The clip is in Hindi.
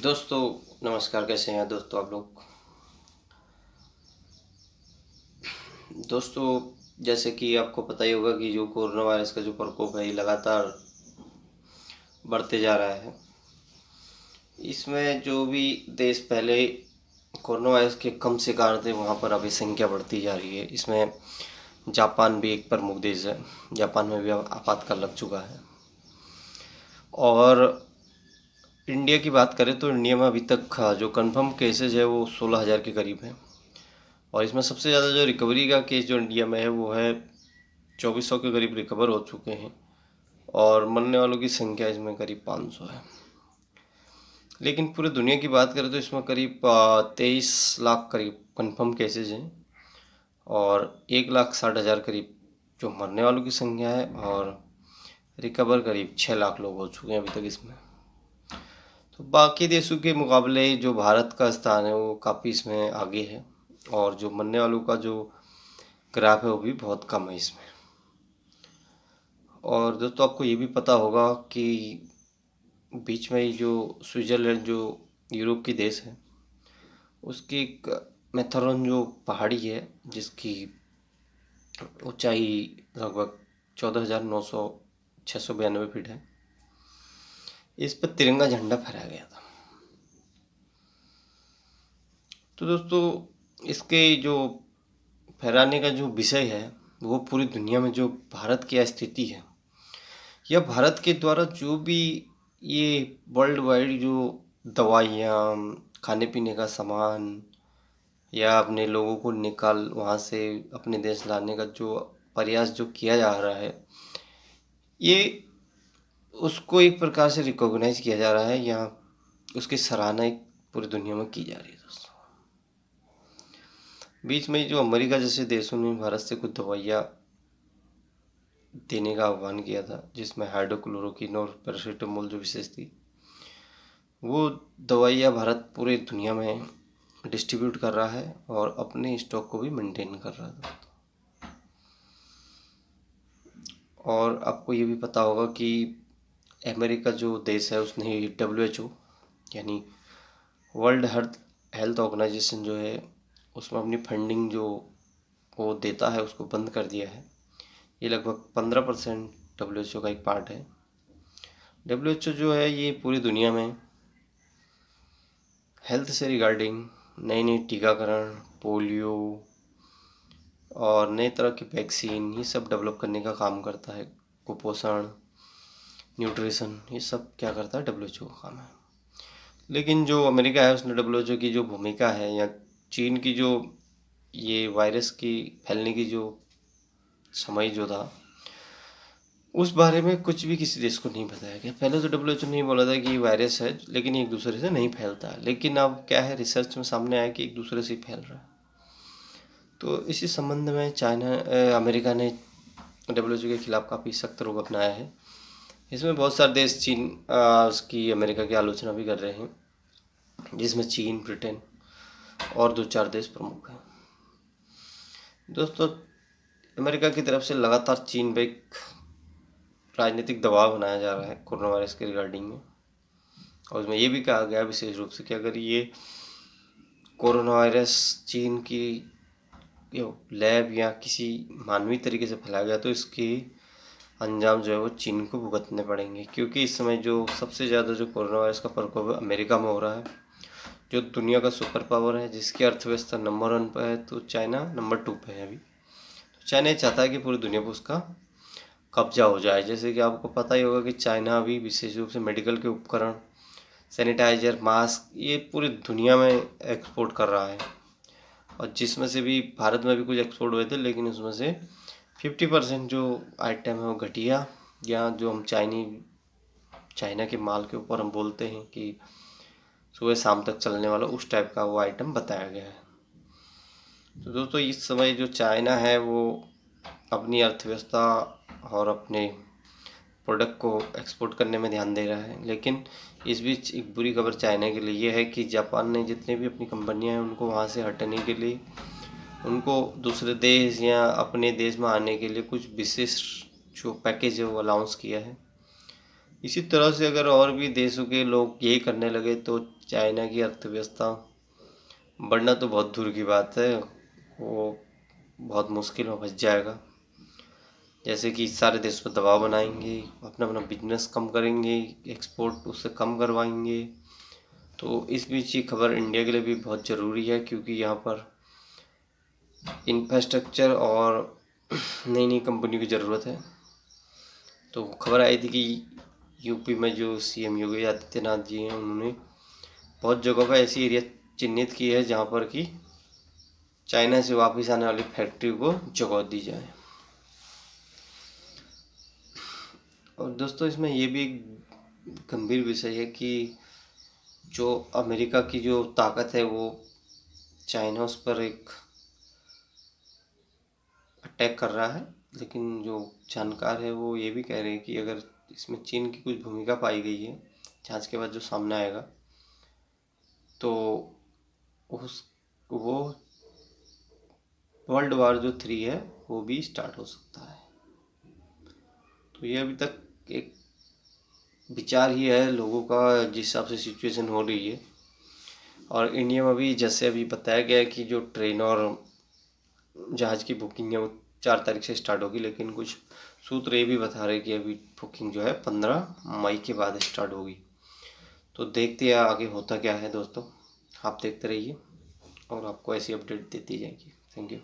दोस्तों नमस्कार। कैसे हैं दोस्तों आप लोग। दोस्तों जैसे कि आपको पता ही होगा कि जो कोरोना वायरस का जो प्रकोप है ये लगातार बढ़ते जा रहा है। इसमें जो भी देश पहले कोरोना वायरस के कम शिकार थे वहाँ पर अभी संख्या बढ़ती जा रही है। इसमें जापान भी एक प्रमुख देश है। जापान में भी अब आपातकाल लग चुका है। और इंडिया की बात करें तो इंडिया में अभी तक जो कंफर्म केसेज है वो 16,000 के करीब है। और इसमें सबसे ज़्यादा जो रिकवरी का केस जो इंडिया में है वो है 2400 के करीब रिकवर हो चुके हैं। और मरने वालों की संख्या इसमें करीब 500 है। लेकिन पूरे दुनिया की बात करें तो इसमें करीब 23 लाख करीब कंफर्म केसेज हैं और 1,60,000 करीब जो मरने वालों की संख्या है। और रिकवर करीब 6 लाख लोग हो चुके हैं अभी तक इसमें। तो बाकी देशों के मुकाबले जो भारत का स्थान है वो काफ़ी इसमें आगे है। और जो मरने वालों का जो ग्राफ है वो भी बहुत कम है इसमें। और दोस्तों आपको ये भी पता होगा कि बीच में ही जो स्विट्ज़रलैंड जो यूरोप की देश है उसकी एक मैथरॉन जो पहाड़ी है जिसकी ऊंचाई लगभग 14,692 फीट है, इस पर तिरंगा झंडा फहराया गया था। तो दोस्तों इसके जो फहराने का जो विषय है वो पूरी दुनिया में जो भारत की स्थिति है या भारत के द्वारा जो भी ये वर्ल्ड वाइड जो दवाइयाँ, खाने पीने का सामान या अपने लोगों को निकाल वहाँ से अपने देश लाने का जो प्रयास जो किया जा रहा है, ये उसको एक प्रकार से रिकॉग्नाइज किया जा रहा है या उसकी सराहना एक पूरी दुनिया में की जा रही है। दोस्तों बीच में जो अमेरिका जैसे देशों ने भारत से कुछ दवाइयाँ देने का आह्वान किया था जिसमें हाइड्रोक्लोरोक्विन और पैरासीटामोल जो विशेष थी, वो दवाइयाँ भारत पूरे दुनिया में डिस्ट्रीब्यूट कर रहा है और अपने स्टॉक को भी मेंटेन कर रहा है। और आपको ये भी पता होगा कि अमेरिका जो देश है उसने WHO यानी वर्ल्ड हेल्थ ऑर्गेनाइजेशन जो है उसमें अपनी फंडिंग जो वो देता है उसको बंद कर दिया है। ये लगभग 15% WHO का एक पार्ट है। WHO जो है ये पूरी दुनिया में हेल्थ से रिगार्डिंग नई नई टीकाकरण, पोलियो और नए तरह की वैक्सीन ये सब डेवलप करने का काम करता है। कुपोषण, न्यूट्रिशन, ये सब क्या करता है WHO का काम है। लेकिन जो अमेरिका है उसने WHO की जो भूमिका है या चीन की जो ये वायरस की फैलने की जो समय जो था उस बारे में कुछ भी किसी देश को नहीं बताया गया। पहले तो WHO ने बोला था कि वायरस है लेकिन एक दूसरे से नहीं फैलता, लेकिन अब क्या है रिसर्च में सामने आया कि एक दूसरे से फैल रहा है। तो इसी संबंध में अमेरिका ने WHO के खिलाफ काफ़ी सख्त रुख अपनाया है। इसमें बहुत सारे देश चीन उसकी अमेरिका की आलोचना भी कर रहे हैं, जिसमें चीन, ब्रिटेन और 2-4 देश प्रमुख हैं। दोस्तों अमेरिका की तरफ से लगातार चीन पर एक राजनीतिक दबाव बनाया जा रहा है कोरोना वायरस के रिगार्डिंग में। और उसमें ये भी कहा गया विशेष रूप से कि अगर ये कोरोना वायरस चीन की लैब या किसी मानवीय तरीके से फैलाया गया तो इसके अंजाम जो है वो चीन को भुगतने पड़ेंगे, क्योंकि इस समय जो सबसे ज़्यादा जो कोरोना वायरस का प्रकोप है अमेरिका में हो रहा है, जो दुनिया का सुपर पावर है जिसकी अर्थव्यवस्था नंबर 1 पर है, तो चाइना नंबर 2 पे है अभी। तो चाइना ये चाहता है कि पूरी दुनिया पर उसका कब्जा हो जाए। जैसे कि आपको पता ही होगा कि चाइना अभी विशेष रूप से मेडिकल के उपकरण, सैनिटाइजर, मास्क ये पूरी दुनिया में एक्सपोर्ट कर रहा है। और जिसमें से भी भारत में भी कुछ एक्सपोर्ट हुए थे, लेकिन उसमें से 50% जो आइटम है वो घटिया या जो हम चाइना के माल के ऊपर हम बोलते हैं कि सुबह शाम तक चलने वाला, उस टाइप का वो आइटम बताया गया है। तो दोस्तों इस समय जो चाइना है वो अपनी अर्थव्यवस्था और अपने प्रोडक्ट को एक्सपोर्ट करने में ध्यान दे रहा है। लेकिन इस बीच एक बुरी खबर चाइना के लिए ये है कि जापान ने जितने भी अपनी कंपनियां हैं उनको वहाँ से हटाने के लिए उनको दूसरे देश या अपने देश में आने के लिए कुछ विशेष जो पैकेज है वो अनाउंस किया है, इसी तरह से अगर और भी देशों के लोग यही करने लगे तो चाइना की अर्थव्यवस्था बढ़ना तो बहुत दूर की बात है, वो बहुत मुश्किल में फंस जाएगा। जैसे कि सारे देश पर दबाव बनाएंगे, अपना अपना बिजनेस कम करेंगे, एक्सपोर्ट उससे कम करवाएंगे। तो इस बीच ये खबर इंडिया के लिए भी बहुत ज़रूरी है, क्योंकि यहाँ पर इंफ्रास्ट्रक्चर और नई नई कंपनियों की ज़रूरत है। तो खबर आई थी कि यूपी में जो सीएम योगी आदित्यनाथ जी हैं, उन्होंने बहुत जगहों पर ऐसी एरिया चिन्हित की है जहाँ पर कि चाइना से वापस आने वाली फैक्ट्री को जगह दी जाए। और दोस्तों, इसमें ये भी गंभीर विषय है कि जो अमेरिका की जो ताकत है वो चाइना उस पर एक अटैक कर रहा है, लेकिन जो जानकार है वो ये भी कह रहे हैं कि अगर इसमें चीन की कुछ भूमिका पाई गई है, जांच के बाद जो सामने आएगा, तो उस वो वर्ल्ड वार जो 3 है वो भी स्टार्ट हो सकता है। तो ये अभी तक एक विचार ही है लोगों का, जिस हिसाब से सिचुएशन हो रही है। और इंडिया में भी जैसे अभी बताया गया है कि जो ट्रेन और जहाज़ की बुकिंग है वो 4 तारीख से स्टार्ट होगी, लेकिन कुछ सूत्र ये भी बता रहे कि अभी बुकिंग जो है 15 मई के बाद स्टार्ट होगी। तो देखते हैं आगे होता क्या है दोस्तों। आप देखते रहिए और आपको ऐसी अपडेट देती जाएगी। Thank you.